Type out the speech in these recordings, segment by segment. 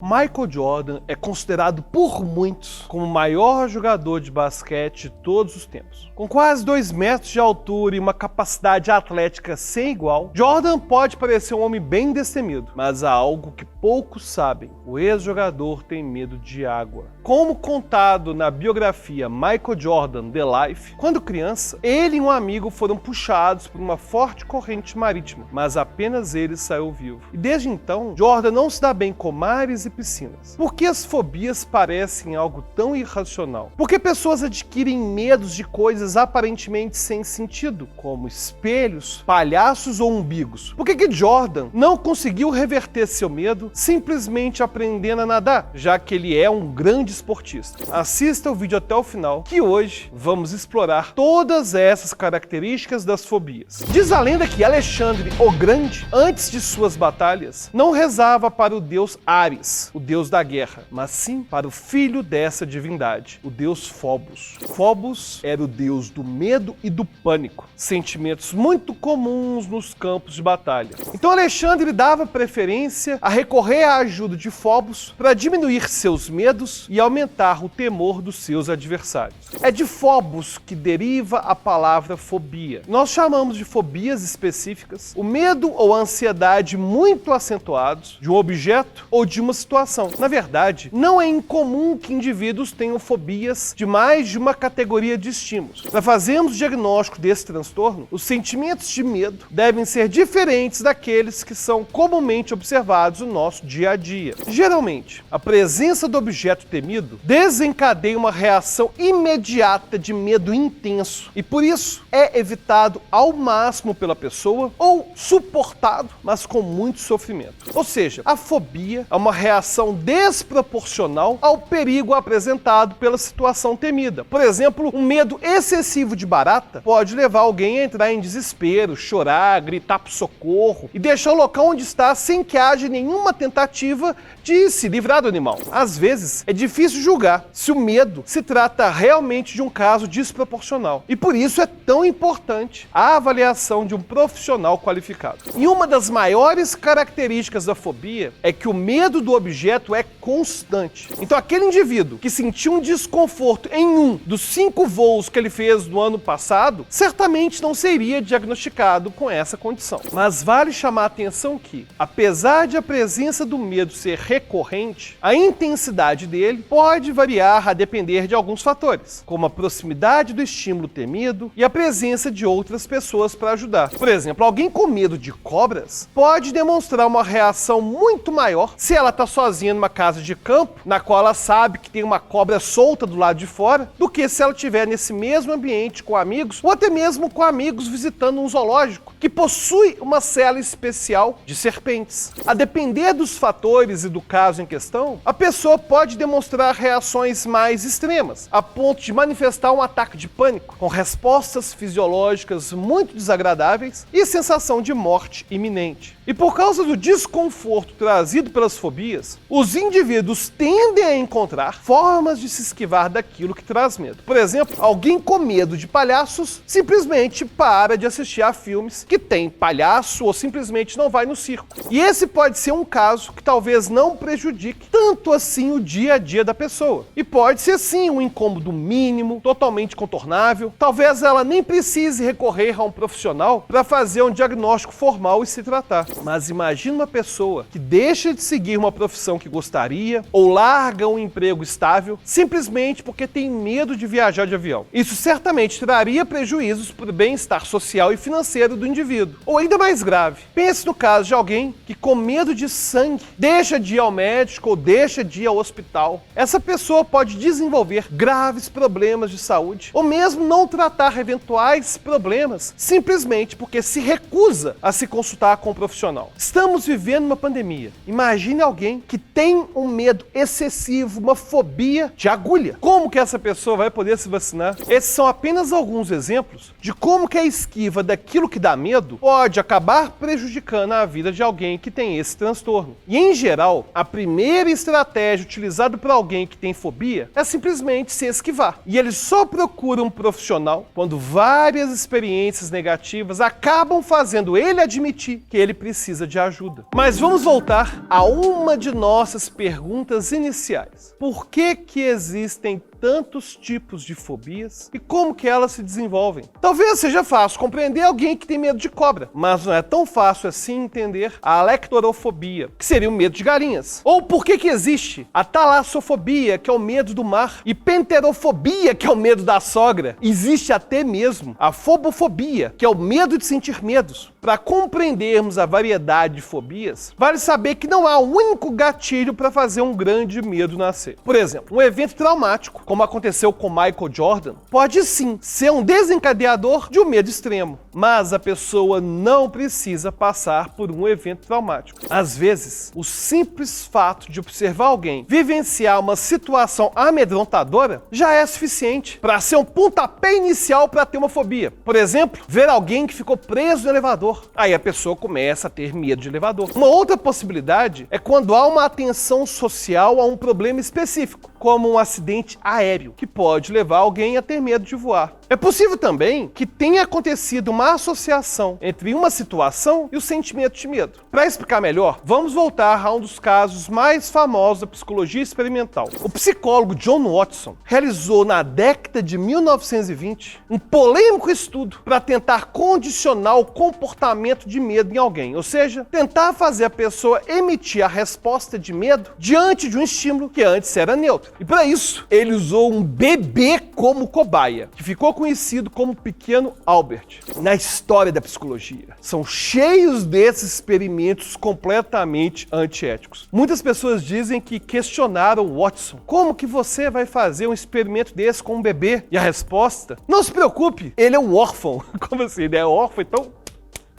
Michael Jordan é considerado por muitos como o maior jogador de basquete de todos os tempos. Com quase 2 metros de altura e uma capacidade atlética sem igual, Jordan pode parecer um homem bem destemido, mas há algo que poucos sabem: o ex-jogador tem medo de água. Como contado na biografia Michael Jordan The Life, quando criança, ele e um amigo foram puxados por uma forte corrente marítima, mas apenas ele saiu vivo. E desde então, Jordan não se dá bem com mares e piscinas. Por que as fobias parecem algo tão irracional? Por que pessoas adquirem medos de coisas aparentemente sem sentido, como espelhos, palhaços ou umbigos? Por que Jordan não conseguiu reverter seu medo simplesmente aprendendo a nadar, já que ele é um grande esportista? Assista o vídeo até o final, que hoje vamos explorar todas essas características das fobias. Diz a lenda que Alexandre o Grande, antes de suas batalhas, não rezava para o deus Ares, o deus da guerra, mas sim para o filho dessa divindade, o deus Phobos. Phobos era o deus do medo e do pânico, sentimentos muito comuns nos campos de batalha. Então Alexandre dava preferência a recorrer à ajuda de Phobos para diminuir seus medos e aumentar o temor dos seus adversários. É de Phobos que deriva a palavra fobia. Nós chamamos de fobias específicas o medo ou a ansiedade muito acentuados de um objeto ou de uma situação. Na verdade, não é incomum que indivíduos tenham fobias de mais de uma categoria de estímulos. Para fazermos o diagnóstico desse transtorno, os sentimentos de medo devem ser diferentes daqueles que são comumente observados no nosso dia a dia. Geralmente, a presença do objeto temido desencadeia uma reação imediata de medo intenso e, por isso, é evitado ao máximo pela pessoa ou suportado, mas com muito sofrimento. Ou seja, a fobia é uma reação desproporcional ao perigo apresentado pela situação temida. Por exemplo, um medo excessivo de barata pode levar alguém a entrar em desespero, chorar, gritar por socorro e deixar o local onde está sem que haja nenhuma tentativa de se livrar do animal. Às vezes, é difícil julgar se o medo se trata realmente de um caso desproporcional. E por isso é tão importante a avaliação de um profissional qualificado. E uma das maiores características da fobia é que o medo do objeto é constante. Então aquele indivíduo que sentiu um desconforto em um dos 5 voos que ele fez no ano passado, certamente não seria diagnosticado com essa condição. Mas vale chamar a atenção que, apesar de a presença do medo ser recorrente, a intensidade dele pode variar a depender de alguns fatores, como a proximidade do estímulo temido e a presença de outras pessoas para ajudar. Por exemplo, alguém com medo de cobras pode demonstrar uma reação muito maior se ela está sozinha numa casa de campo, na qual ela sabe que tem uma cobra solta do lado de fora, do que se ela estiver nesse mesmo ambiente com amigos, ou até mesmo com amigos visitando um zoológico, que possui uma cela especial de serpentes. A depender dos fatores e do caso em questão, a pessoa pode demonstrar reações mais extremas, a ponto de manifestar um ataque de pânico, com respostas fisiológicas muito desagradáveis e sensação de morte iminente. E por causa do desconforto trazido pelas fobias, os indivíduos tendem a encontrar formas de se esquivar daquilo que traz medo. Por exemplo, alguém com medo de palhaços simplesmente para de assistir a filmes que tem palhaço ou simplesmente não vai no circo. E esse pode ser um caso que talvez não prejudique tanto assim o dia a dia da pessoa. E pode ser sim um incômodo mínimo, totalmente contornável. Talvez ela nem precise recorrer a um profissional para fazer um diagnóstico formal e se tratar. Mas imagine uma pessoa que deixa de seguir uma profissão que gostaria ou larga um emprego estável simplesmente porque tem medo de viajar de avião. Isso certamente traria prejuízos para o bem-estar social e financeiro do indivíduo. Ou ainda mais grave, pense no caso de alguém que com medo de sangue deixa de ir ao médico ou deixa de ir ao hospital. Essa pessoa pode desenvolver graves problemas de saúde ou mesmo não tratar eventuais problemas simplesmente porque se recusa a se consultar com um profissional. Estamos vivendo uma pandemia. Imagine alguém que tem um medo excessivo, uma fobia de agulha. Como que essa pessoa vai poder se vacinar? Esses são apenas alguns exemplos de como que a esquiva daquilo que dá medo pode acabar prejudicando a vida de alguém que tem esse transtorno. E em geral, a primeira estratégia utilizada por alguém que tem fobia é simplesmente se esquivar. E ele só procura um profissional quando várias experiências negativas acabam fazendo ele admitir que ele precisa de ajuda. Mas vamos voltar a uma de de nossas perguntas iniciais. Por que existem tantos tipos de fobias e como que elas se desenvolvem? Talvez seja fácil compreender alguém que tem medo de cobra, mas não é tão fácil assim entender a alectorofobia, que seria o medo de galinhas. Ou por que existe a talassofobia, que é o medo do mar, e penterofobia, que é o medo da sogra. Existe até mesmo a fobofobia, que é o medo de sentir medos. Para compreendermos a variedade de fobias, vale saber que não há um único gatilho para fazer um grande medo nascer. Por exemplo, um evento traumático, como aconteceu com Michael Jordan, pode sim ser um desencadeador de um medo extremo, mas a pessoa não precisa passar por um evento traumático. Às vezes, o simples fato de observar alguém vivenciar uma situação amedrontadora já é suficiente para ser um pontapé inicial para ter uma fobia. Por exemplo, ver alguém que ficou preso no elevador. Aí a pessoa começa a ter medo de elevador. Uma outra possibilidade é quando há uma atenção social a um problema específico, como um acidente aéreo, que pode levar alguém a ter medo de voar. É possível também que tenha acontecido uma associação entre uma situação e o sentimento de medo. Para explicar melhor, vamos voltar a um dos casos mais famosos da psicologia experimental. O psicólogo John Watson realizou na década de 1920 um polêmico estudo para tentar condicionar o comportamento de medo em alguém, ou seja, tentar fazer a pessoa emitir a resposta de medo diante de um estímulo que antes era neutro. E para isso, ele usou um bebê como cobaia, que ficou conhecido como Pequeno Albert. Na história da psicologia, são cheios desses experimentos completamente antiéticos. Muitas pessoas dizem que questionaram Watson: como que você vai fazer um experimento desse com um bebê? E a resposta: não se preocupe, ele é um órfão. Como assim? Ele é órfão, então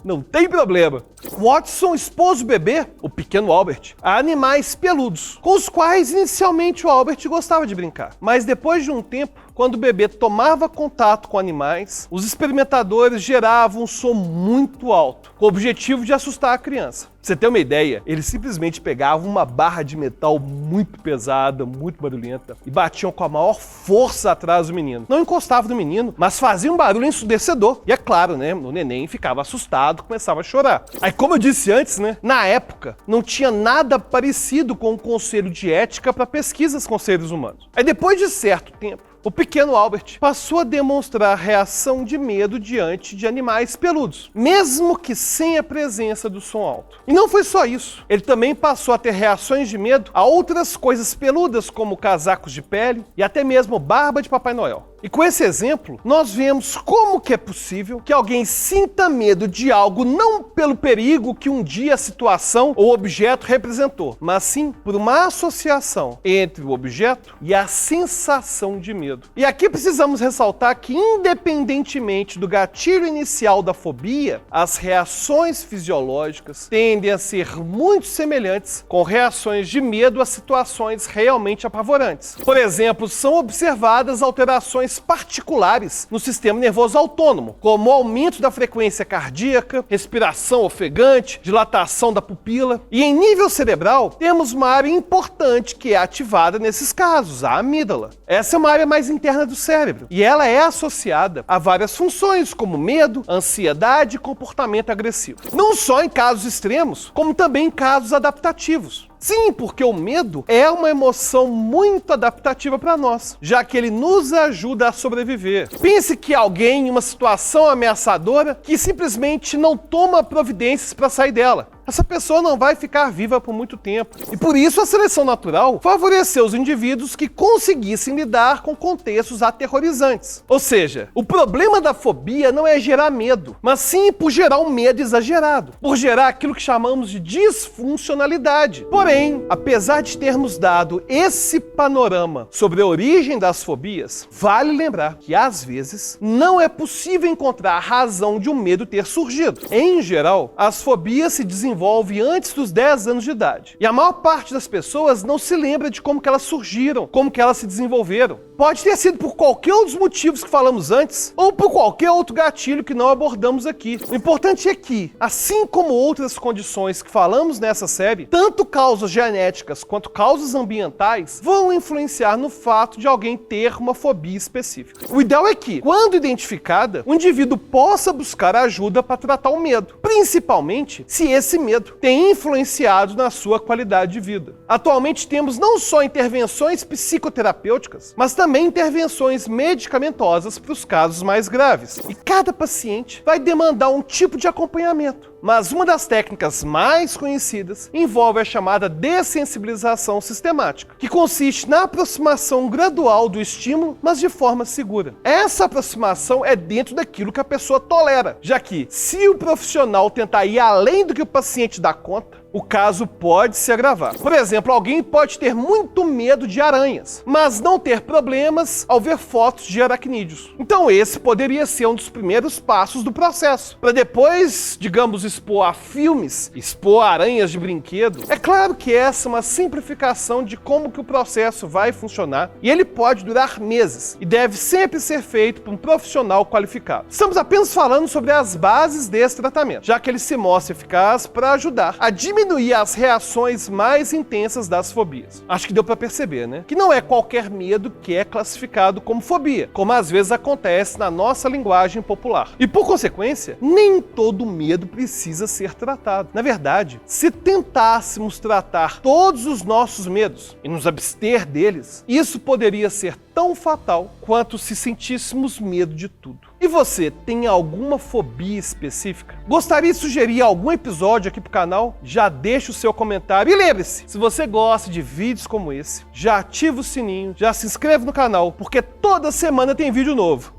não tem problema. Watson expôs o bebê, o pequeno Albert, a animais peludos, com os quais inicialmente o Albert gostava de brincar. Mas depois de um tempo, quando o bebê tomava contato com animais, os experimentadores geravam um som muito alto, com o objetivo de assustar a criança. Pra você ter uma ideia, eles simplesmente pegavam uma barra de metal muito pesada, muito barulhenta, e batiam com a maior força atrás do menino. Não encostavam no menino, mas faziam um barulho ensurdecedor. E é claro, né, o neném ficava assustado, começava a chorar. Aí, como eu disse antes, né, na época, não tinha nada parecido com um conselho de ética para pesquisas com seres humanos. Aí, depois de certo tempo, o pequeno Albert passou a demonstrar reação de medo diante de animais peludos, mesmo que sem a presença do som alto. E não foi só isso, ele também passou a ter reações de medo a outras coisas peludas, como casacos de pele e até mesmo barba de Papai Noel. E com esse exemplo, nós vemos como que é possível que alguém sinta medo de algo não pelo perigo que um dia a situação ou objeto representou, mas sim por uma associação entre o objeto e a sensação de medo. E aqui precisamos ressaltar que, independentemente do gatilho inicial da fobia, as reações fisiológicas tendem a ser muito semelhantes com reações de medo a situações realmente apavorantes. Por exemplo, são observadas alterações particulares no sistema nervoso autônomo, como o aumento da frequência cardíaca, respiração ofegante, dilatação da pupila. E em nível cerebral, temos uma área importante que é ativada nesses casos, a amígdala. Essa é uma área mais interna do cérebro e ela é associada a várias funções, como medo, ansiedade e comportamento agressivo. Não só em casos extremos, como também em casos adaptativos. Sim, porque o medo é uma emoção muito adaptativa para nós, já que ele nos ajuda a sobreviver. Pense que alguém em uma situação ameaçadora que simplesmente não toma providências para sair dela. Essa pessoa não vai ficar viva por muito tempo. E por isso a seleção natural favoreceu os indivíduos que conseguissem lidar com contextos aterrorizantes. Ou seja, o problema da fobia não é gerar medo, mas sim por gerar um medo exagerado, por gerar aquilo que chamamos de disfuncionalidade. Porém, apesar de termos dado esse panorama sobre a origem das fobias, vale lembrar que às vezes não é possível encontrar a razão de um medo ter surgido. Em geral, as fobias se desenvolvem antes dos 10 anos de idade. E a maior parte das pessoas não se lembra de como que elas surgiram, como que elas se desenvolveram. Pode ter sido por qualquer um dos motivos que falamos antes, ou por qualquer outro gatilho que não abordamos aqui. O importante é que, assim como outras condições que falamos nessa série, tanto causas genéticas quanto causas ambientais vão influenciar no fato de alguém ter uma fobia específica. O ideal é que, quando identificada, o indivíduo possa buscar ajuda para tratar o medo, principalmente se esse medo medo tem influenciado na sua qualidade de vida. Atualmente temos não só intervenções psicoterapêuticas, mas também intervenções medicamentosas para os casos mais graves. E cada paciente vai demandar um tipo de acompanhamento. Mas uma das técnicas mais conhecidas envolve a chamada dessensibilização sistemática, que consiste na aproximação gradual do estímulo, mas de forma segura. Essa aproximação é dentro daquilo que a pessoa tolera, já que, se o profissional tentar ir além do que o paciente dá conta, o caso pode se agravar. Por exemplo, alguém pode ter muito medo de aranhas, mas não ter problemas ao ver fotos de aracnídeos. Então esse poderia ser um dos primeiros passos do processo, para depois, digamos, expor a filmes, expor a aranhas de brinquedo. É claro que essa é uma simplificação de como que o processo vai funcionar, e ele pode durar meses, e deve sempre ser feito por um profissional qualificado. Estamos apenas falando sobre as bases desse tratamento, já que ele se mostra eficaz para ajudar a diminuir as reações mais intensas das fobias. Acho que deu para perceber, né? Que não é qualquer medo que é classificado como fobia, como às vezes acontece na nossa linguagem popular. E por consequência, nem todo medo precisa ser tratado. Na verdade, se tentássemos tratar todos os nossos medos e nos abster deles, isso poderia ser tão fatal quanto se sentíssemos medo de tudo. E você, tem alguma fobia específica? Gostaria de sugerir algum episódio aqui pro canal? Já deixa o seu comentário. E lembre-se, se você gosta de vídeos como esse, já ativa o sininho, já se inscreve no canal, porque toda semana tem vídeo novo.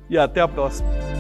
E até a próxima.